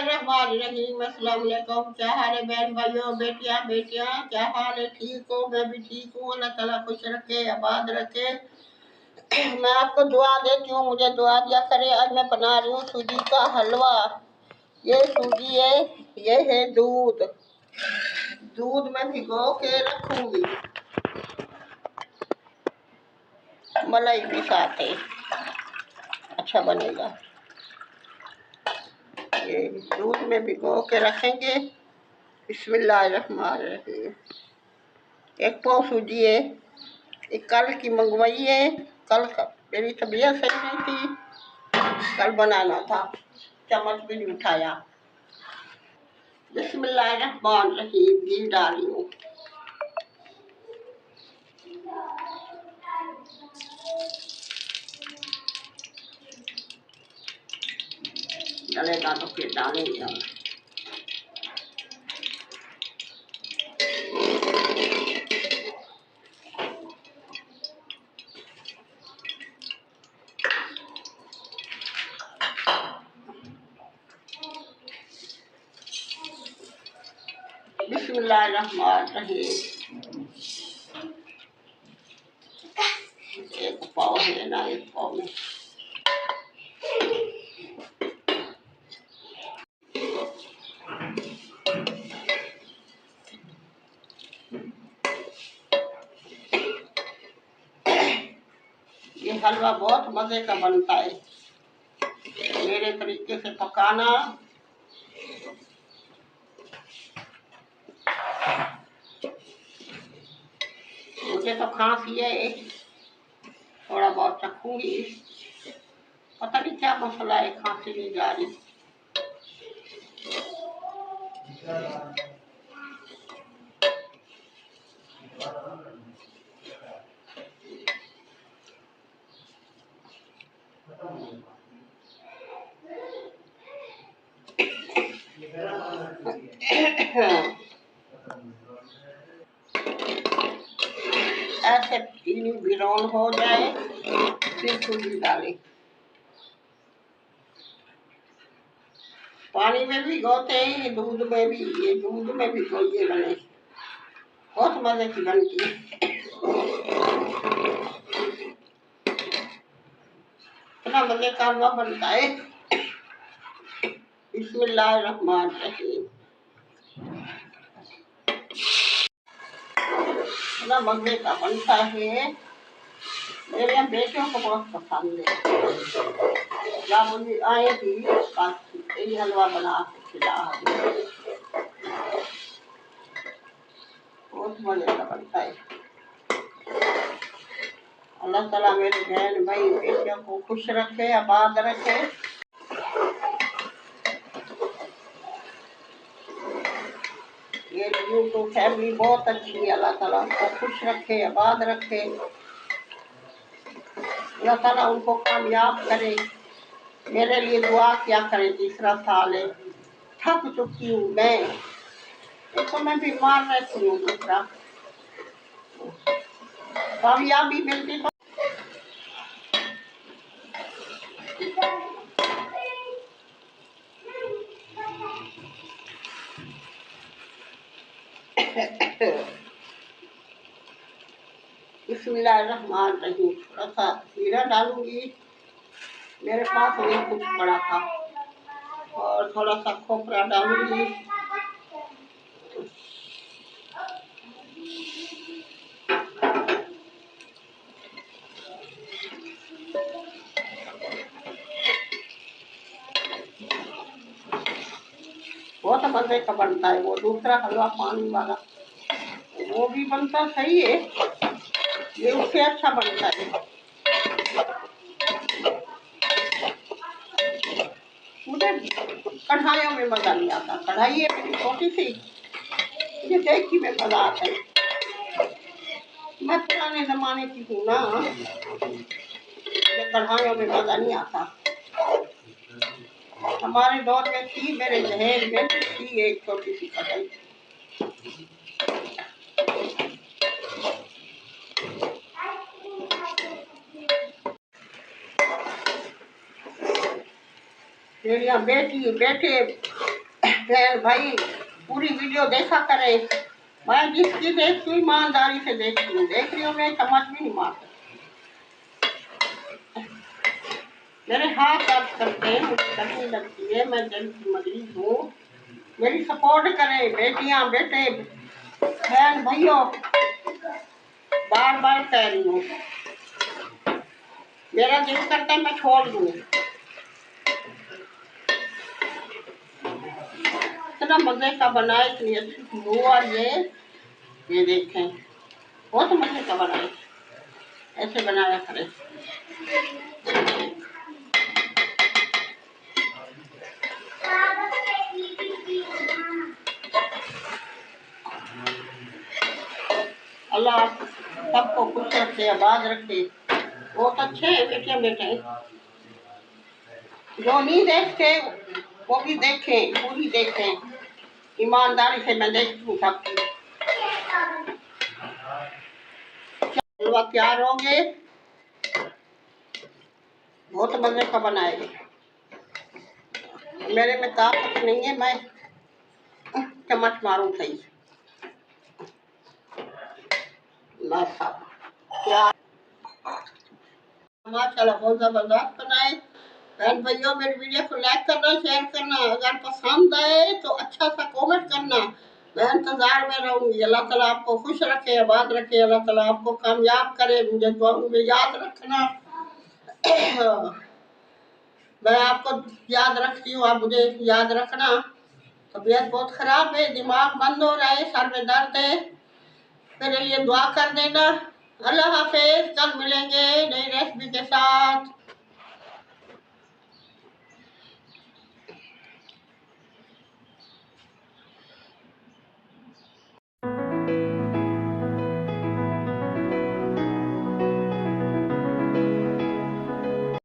बिस्मिल्लाहिर्रहमानिर्रहीम। अस्सलाम वालेकुम। क्या हाल है बहन भाइयों, बेटियां बेटियां, क्या हाल है? ठीक हो? मैं भी ठीक हूँ। अल्लाह ताला खुश रखे, आबाद रखे। मैं आपको दुआ देती हूँ, मुझे दुआ दिया करे। आज मैं बना रही हूँ सूजी का हलवा। ये सूजी है, ये है दूध। दूध में भिगो के रखूंगी, मलाई भी साथ है, अच्छा बनेगा। ये दूध में भिगो के रखेंगे। बिस्मिल्लाहिर्रहमानिर्रहीम। एक पाव सूजी है, एक कल की मंगवाई है। कल का मेरी तबीयत सही नहीं थी, कल बनाना था, चम्मच भी नहीं उठाया। बिस्मिल्लाहिर्रहमानिर्रहीम। घी डाली हूँ। डलेगा तो फिर डालेंगे हम। बिस्मिल्लाहिर्रहमानिर्रहीम। एक पाव है ना, एक पाव में ये हलवा बहुत मजे का बनता है। मेरे तरीके से पकाना। मुझे तो खांसी है, थोड़ा बहुत चखूंगी। पता नहीं क्या मसला है, खांसी नहीं जा रही। ऐसे चीनी ब्राउन हो जाए फिर सूजी डालें। पानी में भी भिगोते हैं, दूध में भी। ये दूध में भिगोइए, बने बहुत मजे की बनती है। इतना मजे का हलवा बनता है। बिस्मिल्लाहिर्रहमानिर्रहीम। इतना मजे का बनता है, मेरे यहाँ बेटियों को बहुत पसंद है। जब मुझे आएगी यही हलवा बना के खिला, बहुत मजे का बनता है। अल्लाह ताला मेरे बहन भाई बेटियों को खुश रखे, आबाद रखे। ये यूट्यूब फैमिली बहुत अच्छी है। अल्लाह ताला उनको खुश रखे, आबाद रखे। अल्लाह ताला उनको कामयाब करे। मेरे लिए दुआ क्या करें, तीसरा साल है, थक चुकी हूँ मैं। एक तो मैं बीमार रहती हूँ, दूसरा कामयाबी मिलती तो बिस्मिल्लाहिर्रहमानिर्रहीम। थोड़ा सा जीरा डालूंगी, मेरे पास नहीं कुछ पड़ा था, और थोड़ा सा खोपरा डालूंगी। बहुत मजे का बनता है वो दूसरा हलवा, पानी वाला। वो भी बनता सही है, ये उससे अच्छा बनता है। मुझे कढ़ाइयों में मजा नहीं आता, कढ़ाई है मेरी छोटी सी, मुझे देख ही में मजा आता है। मैं पुराने जमाने की हूँ ना, मुझे कढ़ाइयों में मजा नहीं आता। हमारे दौर में थी, मेरे जहन में थी एक छोटी सी कढ़ाई। मेरी बेटी बेटे बहन भाई पूरी वीडियो देखा करे। मैं जिसकी देखती हूँ ईमानदारी से देखती हूँ, देख रही हूँ मैं समझ भी नहीं मारता। मेरे हाथ दर्द करते हैं, मुझे गर्मी लगती है, मैं दिल की मरीज हूँ। मेरी सपोर्ट करें बेटियां बेटे बहन भाइयों, बार बार कह रही हूँ। मेरा दिल करता है मैं छोड़ दूँ। इतना मजे का बनाए, इतनी अच्छी खुशबू और ये देखें बहुत मजे का बनाए, ऐसे बनाया करें। अल्लाह सबको खुश रखे, आबाद रखे। बहुत अच्छे हैं बेटियां बेटे, जो नहीं देखते वो भी देखें, पूरी देखें। ईमानदारी से मैं देखती हूँ सबकी। हलवा तैयार हो गए, बहुत मजे का बनाएंगे। मेरे में ताकत नहीं है, मैं चम्मच मारूं सही। क्या माशाल्लाह बहुत जबरदस्त बनाए। बहन भाइयों मेरी वीडियो को लाइक करना, शेयर करना, अगर पसंद आए तो अच्छा सा कमेंट करना। मैं इंतजार में रहूंगी। अल्लाह ताला आपको खुश रखे, आबाद रखे, अल्लाह ताला आपको कामयाब करे। मुझे दुआओं में याद रखना। मैं आपको याद रखती हूँ, आप मुझे याद रखना। तबीयत बहुत खराब है, दिमाग बंद हो रहा है, सर में दर्द है, मेरे लिए दुआ कर देना। अल्लाह हाफिज, कल मिलेंगे नई रेसिपी के साथ।